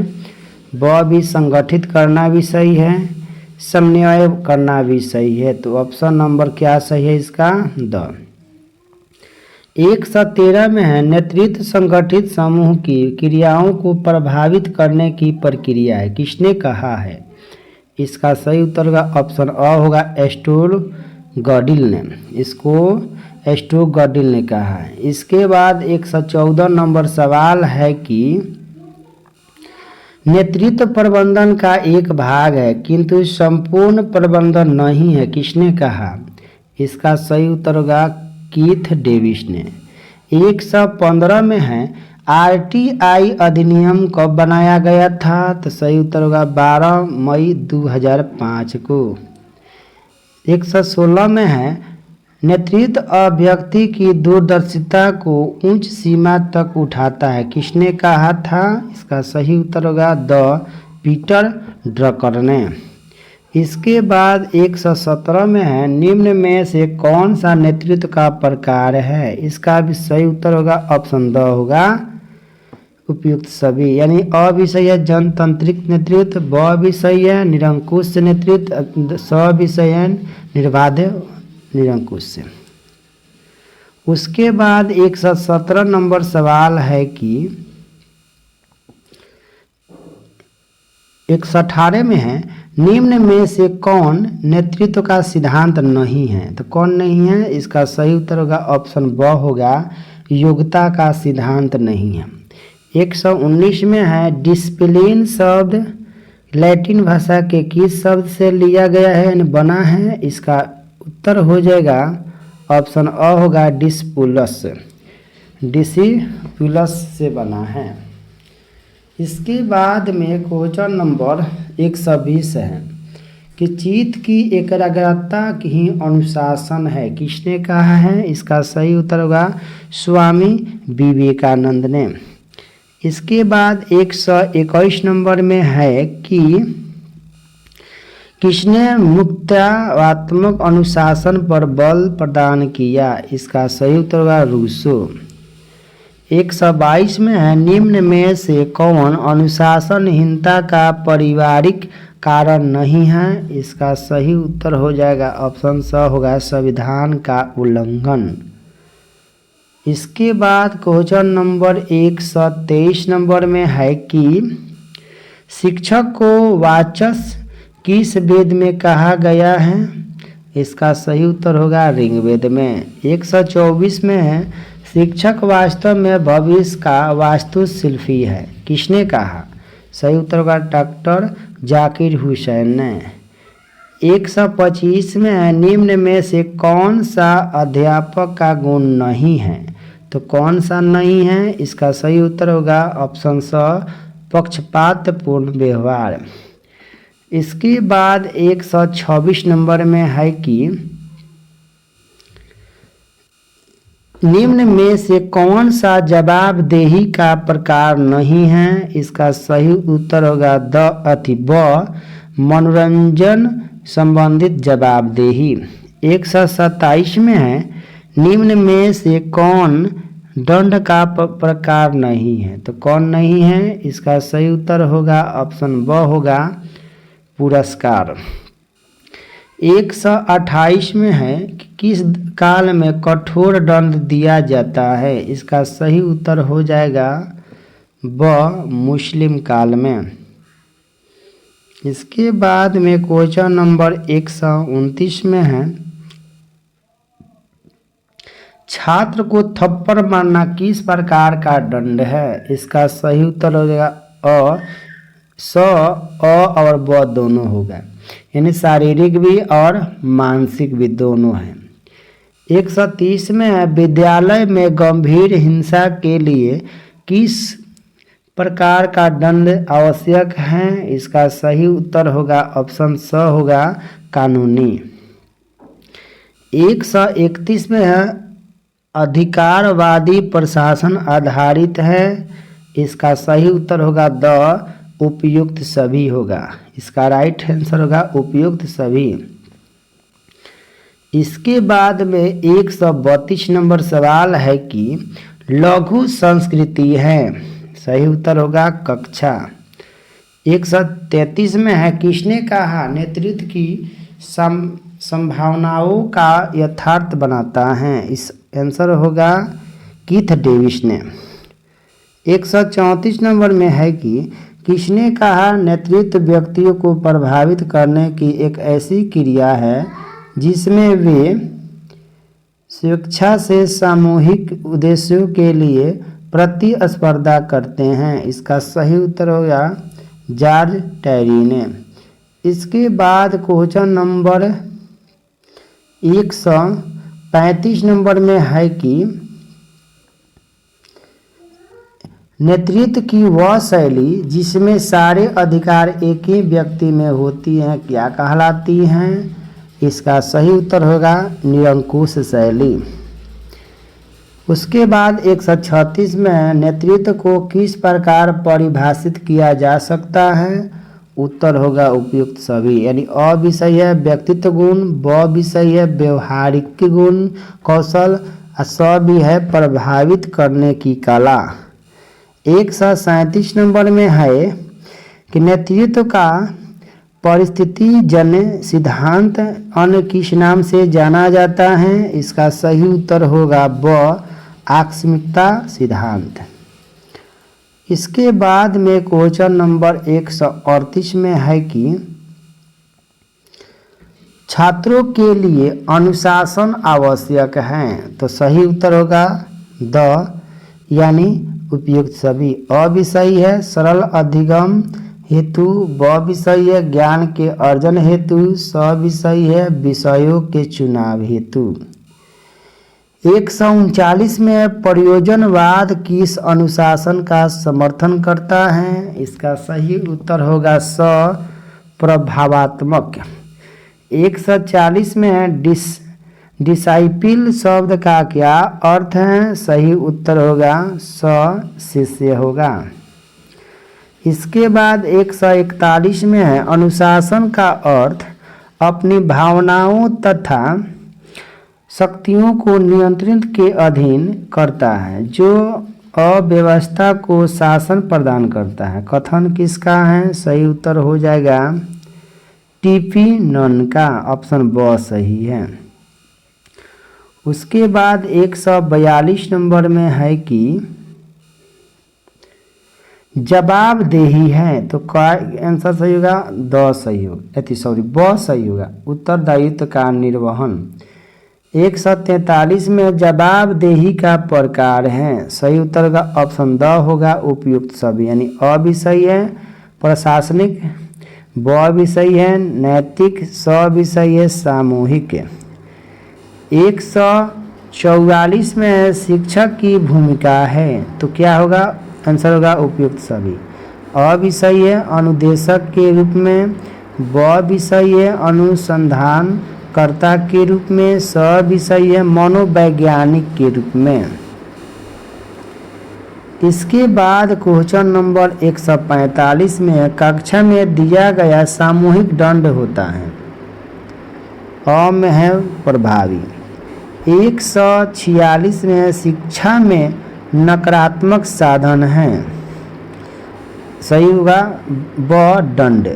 ब भी संगठित करना भी सही है, समन्वय करना भी सही है। तो ऑप्शन नंबर क्या सही है इसका? द। 113 में है नेतृत्व संगठित समूह की क्रियाओं को प्रभावित करने की प्रक्रिया है, किसने कहा है? इसका सही उत्तर होगा ऑप्शन अ होगा एरिस्टोटल ने, इसको एरिस्टोटल ने कहा है। इसके बाद 114 नंबर सवाल है कि नेतृत्व प्रबंधन का एक भाग है किंतु संपूर्ण प्रबंधन नहीं है, किसने कहा? इसका सही उत्तर होगा कीथ डेविस ने। 115 में है आरटीआई अधिनियम कब बनाया गया था? तो सही उत्तर होगा 12 मई 2005 को। 116 में है नेतृत्व व्यक्ति की दूरदर्शिता को उच्च सीमा तक उठाता है, किसने कहा था? इसका सही उत्तर होगा द पीटर ड्रकर ने। इसके बाद 117 में है निम्न में से कौन सा नेतृत्व का प्रकार है? इसका भी सही उत्तर होगा ऑप्शन द होगा उपयुक्त सभी, यानी अ भी सही है जनतांत्रिक नेतृत्व, ब भी सही है निरंकुश नेतृत्व, स भी सही है निर्बाध निरंकुश से। उसके बाद 117 नंबर सवाल है कि 118 में है निम्न में से कौन नेतृत्व का सिद्धांत नहीं है? तो कौन नहीं है? इसका सही उत्तर होगा ऑप्शन ब होगा योग्यता का सिद्धांत नहीं है। 119 में है डिसिप्लिन शब्द लैटिन भाषा के किस शब्द से लिया गया है यानी बना है? इसका उत्तर हो जाएगा ऑप्शन अ होगा डिसिपुलस, डिसिपुलस से बना है। इसके बाद में क्वेश्चन नंबर 120 है कि चित्त की एकाग्रता ही अनुशासन है, किसने कहा है? इसका सही उत्तर होगा स्वामी विवेकानंद ने। इसके बाद 121 नंबर में है कि किसने मुक्तात्मक अनुशासन पर बल प्रदान किया? इसका सही उत्तर होगा रूसो। 122 में है निम्न में से कौन अनुशासनहीनता का पारिवारिक कारण नहीं है? इसका सही उत्तर हो जाएगा ऑप्शन स होगा संविधान का उल्लंघन। इसके बाद क्वेश्चन नंबर 123 नंबर में है कि शिक्षक को वाचस्पति किस वेद में कहा गया है? इसका सही उत्तर होगा ऋग्वेद में। 124 में है शिक्षक वास्तव में भविष्य का वास्तुशिल्पी है, किसने कहा? सही उत्तर होगा डॉक्टर जाकिर हुसैन ने। 125 में है निम्न में से कौन सा अध्यापक का गुण नहीं है? तो कौन सा नहीं है? इसका सही उत्तर होगा ऑप्शन स पक्षपातपूर्ण व्यवहार। इसके बाद 126 नंबर में है कि निम्न में से कौन सा जवाबदेही का प्रकार नहीं है? इसका सही उत्तर होगा ब मनोरंजन संबंधित जवाबदेही। 127 में है निम्न में से कौन दंड का प्रकार नहीं है? तो कौन नहीं है? इसका सही उत्तर होगा ऑप्शन ब होगा पुरस्कार। 128 में है कि किस काल में कठोर दंड दिया जाता है? इसका सही उत्तर हो जाएगा ब मुस्लिम काल में। इसके बाद में क्वेश्चन नंबर 129 में है छात्र को थप्पड़ मारना किस प्रकार का दंड है? इसका सही उत्तर हो जाएगा अ और ब दोनों होगा, यानी शारीरिक भी और मानसिक भी दोनों हैं। 130 में है विद्यालय में गंभीर हिंसा के लिए किस प्रकार का दंड आवश्यक है? इसका सही उत्तर होगा ऑप्शन स होगा कानूनी। 131 में है अधिकारवादी प्रशासन आधारित है, इसका सही उत्तर होगा द उपयुक्त सभी होगा, इसका राइट आंसर होगा उपयुक्त सभी। इसके बाद में 132 नंबर सवाल है कि लघु संस्कृति है, सही उत्तर होगा कक्षा। 133 में है किसने कहा नेतृत्व की संभावनाओं का यथार्थ बनाता है? इस आंसर होगा कीथ डेविस ने। 134 नंबर में है कि किसने कहा नेतृत्व व्यक्तियों को प्रभावित करने की एक ऐसी क्रिया है जिसमें वे स्वेच्छा से सामूहिक उद्देश्यों के लिए प्रतिस्पर्धा करते हैं। इसका सही उत्तर होगा जॉर्ज टैरी ने। इसके बाद क्वेश्चन नंबर 135 नंबर में है कि नेतृत्व की वह शैली जिसमें सारे अधिकार एक ही व्यक्ति में होती हैं क्या कहलाती हैं। इसका सही उत्तर होगा निरंकुश शैली। उसके बाद 136 में नेतृत्व को किस प्रकार परिभाषित किया जा सकता है। उत्तर होगा उपयुक्त सभी, यानी अ विषय है व्यक्तित्व गुण, ब विषय है व्यवहारिक गुण कौशल, और स भी है प्रभावित करने की कला। 137 नंबर में है कि नेतृत्व का परिस्थिति जन्य सिद्धांत अन्य किस नाम से जाना जाता है। इसका सही उत्तर होगा ब आकस्मिकता सिद्धांत। इसके बाद में क्वेश्चन नंबर 138 में है कि छात्रों के लिए अनुशासन आवश्यक है। तो सही उत्तर होगा द यानी उपयुक्त सभी। अ विषय है सरल अधिगम हेतु, ब विषय है ज्ञान के अर्जन हेतु, स विषय है विषयों के चुनाव हेतु। 139 में प्रयोजनवाद किस अनुशासन का समर्थन करता है। इसका सही उत्तर होगा स प्रभावात्मक। 140 में डिसाइपिल शब्द का क्या अर्थ है। सही उत्तर होगा स शिष्य होगा। इसके बाद 141 में है अनुशासन का अर्थ अपनी भावनाओं तथा शक्तियों को नियंत्रण के अधीन करता है जो अव्यवस्था को शासन प्रदान करता है। कथन किसका है। सही उत्तर हो जाएगा टीपी नन का, ऑप्शन ब सही है। उसके बाद 142 नंबर में है कि जवाबदेही है। तो क्या आंसर सही होगा। द सही होगा, ब सही होगा उत्तरदायित्व का निर्वहन। 143 में जवाबदेही का प्रकार है। सही उत्तर का ऑप्शन द होगा उपयुक्त सभी, यानी अ विषय है प्रशासनिक, ब विषय है नैतिक, स विषय है सामूहिक। 144 में शिक्षक की भूमिका है। तो क्या होगा आंसर होगा उपयुक्त सभी। अ विषय है अनुदेशक के रूप में, ब विषय है अनुसंधान कर्ता के रूप में, स विषय है मनोवैज्ञानिक के रूप में। इसके बाद क्वेश्चन नंबर 145 में कक्षा में दिया गया सामूहिक दंड होता है। अ में है प्रभावी। 146 में शिक्षा में नकारात्मक साधन है। सही होगा ब दंड।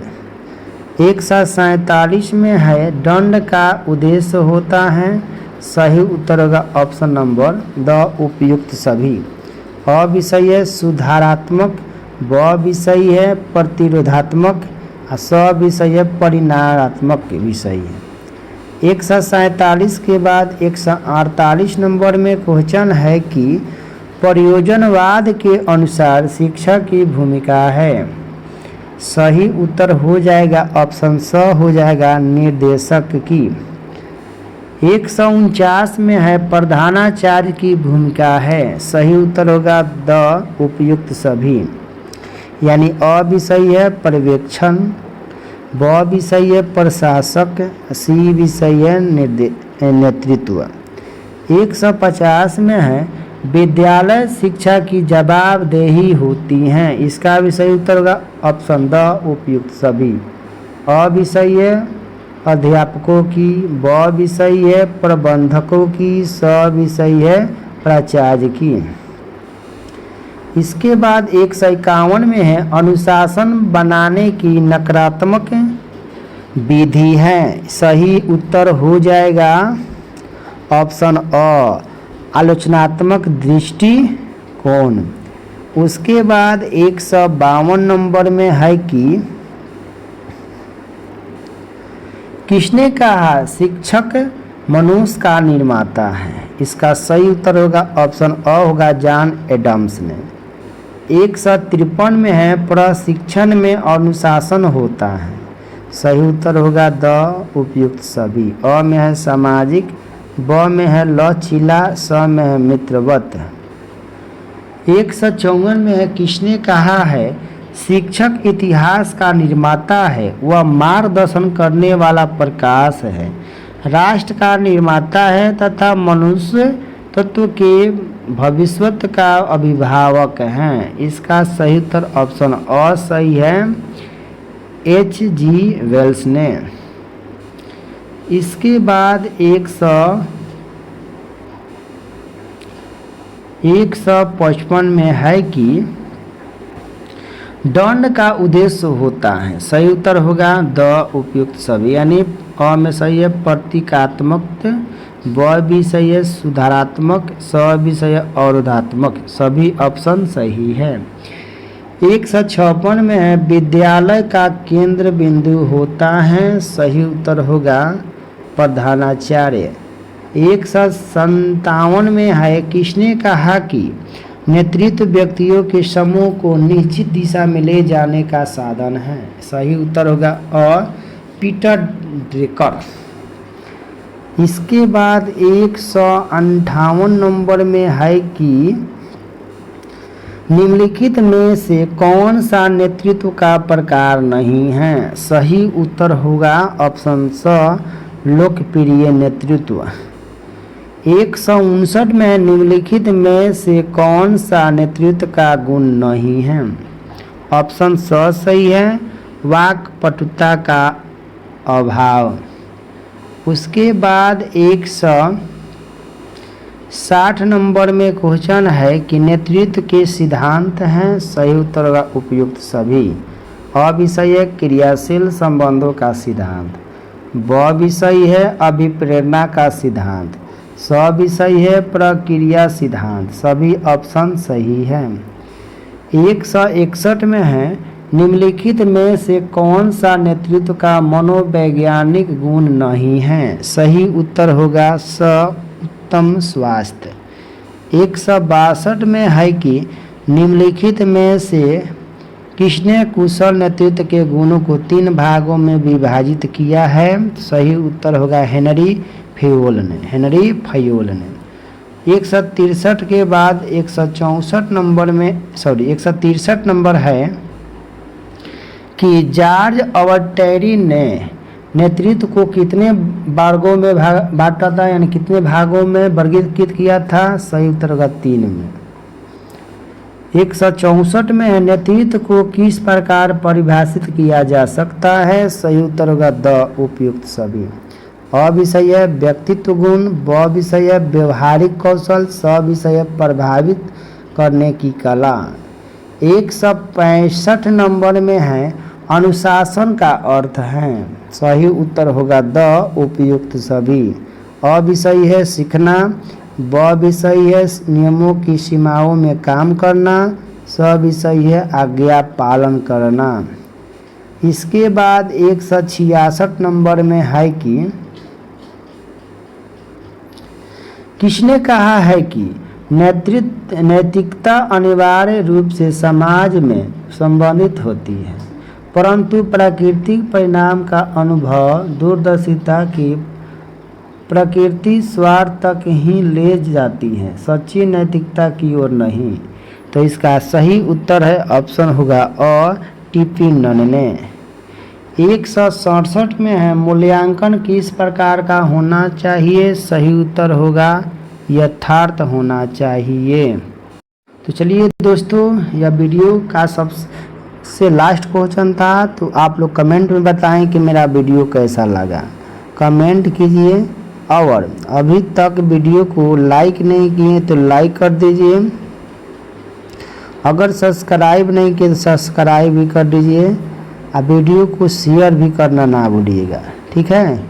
147 में है दंड का उद्देश्य होता है। सही उत्तर होगा ऑप्शन नंबर द उपयुक्त सभी। अ विषय है सुधारात्मक, ब विषय है प्रतिरोधात्मक, और स विषय है परिणामात्मक विषय है। 147 के बाद 148 नंबर में क्वेश्चन है कि प्रयोजनवाद के अनुसार शिक्षा की भूमिका है। सही उत्तर हो जाएगा ऑप्शन स हो जाएगा निर्देशक की। 149 में है प्रधानाचार्य की भूमिका है। सही उत्तर होगा द उपयुक्त सभी, यानी अ विषय है पर्यवेक्षण, ब विषय है प्रशासक, सी विषय है नेतृत्व। 150 में है विद्यालय शिक्षा की जवाबदेही होती हैं। इसका विषय उत्तर होगा ऑप्शन द उपयुक्त सभी। अ विषय है अध्यापकों की, ब विषय है प्रबंधकों की, स विषय है प्राचार्य की। इसके बाद 151 में है अनुशासन बनाने की नकारात्मक विधि है। सही उत्तर हो जाएगा ऑप्शन अ आलोचनात्मक दृष्टिकोण। उसके बाद 152 नंबर में है कि किसने कहा शिक्षक मनुष्य का निर्माता है। इसका सही उत्तर होगा ऑप्शन अ होगा जॉन एडम्स ने। 153 में है प्रशिक्षण में अनुशासन होता है। सही उत्तर होगा द उपयुक्त सभी। अ में है सामाजिक, ब में है लचीला, स में है मित्रवत। 154 में है किसने कहा है शिक्षक इतिहास का निर्माता है, वह मार्गदर्शन करने वाला प्रकाश है, राष्ट्र का निर्माता है तथा मनुष्य तत्व के भविष्यत का अभिभावक हैं। इसका सही उत्तर ऑप्शन अ सही है, H.G. वेल्स ने। इसके बाद 155 में है कि दंड का उद्देश्य होता है। सही उत्तर होगा द उपयुक्त सभी, यानी अ में सही है प्रतीकात्मक, ब भी सही है सुधारात्मक, स भी सही है अवरोधात्मक। सभी ऑप्शन सही है। 156 में है विद्यालय का केंद्र बिंदु होता है। सही उत्तर होगा प्रधानाचार्य। 157 में है किसने कहा कि नेतृत्व व्यक्तियों के समूह को निश्चित दिशा में ले जाने का साधन है। सही उत्तर होगा अ पीटर ड्रेकर। इसके बाद 158 नंबर में है कि निम्नलिखित में से कौन सा नेतृत्व का प्रकार नहीं है। सही उत्तर होगा ऑप्शन स लोकप्रिय नेतृत्व। 159 में निम्नलिखित में से कौन सा नेतृत्व का गुण नहीं है। ऑप्शन स सही है वाक्पटुता का अभाव। उसके बाद 160 नंबर में क्वेश्चन है कि नेतृत्व के सिद्धांत हैं। सही उत्तर होगा उपयुक्त सभी। अ भी सही है क्रियाशील संबंधों का सिद्धांत, ब भी सही है अभिप्रेरणा का सिद्धांत, स भी सही है प्रक्रिया सिद्धांत। सभी ऑप्शन सही है। 161 में है निम्नलिखित में से कौन सा नेतृत्व का मनोवैज्ञानिक गुण नहीं है। सही उत्तर होगा स उत्तम स्वास्थ्य। 162 में है कि निम्नलिखित में से किसने कुशल नेतृत्व के गुणों को 3 भागों में विभाजित किया है। सही उत्तर होगा हेनरी फयोल ने। 163 के बाद 164 नंबर में 163 नंबर है कि जॉर्ज ऑर्टेरी ने नेतृत्व को कितने वर्गों में बांटा था, यानी कितने भागों में वर्गीकृत किया था। सही उत्तर होगा 3 में। 164 में है नेतृत्व को किस प्रकार परिभाषित किया जा सकता है। सही उत्तर होगा द उपयुक्त सभी। अ भी सही है व्यक्तित्व गुण, ब भी सही है व्यवहारिक कौशल, स भी सही है प्रभावित करने की कला। 165 नंबर में है अनुशासन का अर्थ है। सही उत्तर होगा द उपयुक्त सभी। अ भी सही है सीखना, ब भी सही है नियमों की सीमाओं में काम करना, स भी सही है आज्ञा पालन करना। इसके बाद 166 नंबर में है कि किसने कहा है कि नैतिकता अनिवार्य रूप से समाज में संबंधित होती है, परंतु प्राकृतिक परिणाम का अनुभव दूरदर्शिता की प्रकृति स्वार्थ तक ही ले जाती है, सच्ची नैतिकता की ओर नहीं। तो इसका सही उत्तर है ऑप्शन होगा अ टीपी नन ने। 167 में है मूल्यांकन किस प्रकार का होना चाहिए। सही उत्तर होगा यथार्थ होना चाहिए। तो चलिए दोस्तों, यह वीडियो का सबसे लास्ट क्वेश्चन था, तो आप लोग कमेंट में बताएं कि मेरा वीडियो कैसा लगा। कमेंट कीजिए और अभी तक वीडियो को लाइक नहीं किए तो लाइक कर दीजिए। अगर सब्सक्राइब नहीं किए तो सब्सक्राइब भी कर दीजिए और वीडियो को शेयर भी करना ना भूलिएगा, ठीक है।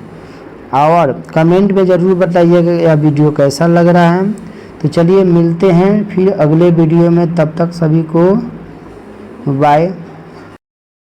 और कमेंट में ज़रूर बताइएगा यह वीडियो कैसा लग रहा है। तो चलिए मिलते हैं फिर अगले वीडियो में, तब तक सभी को बाय।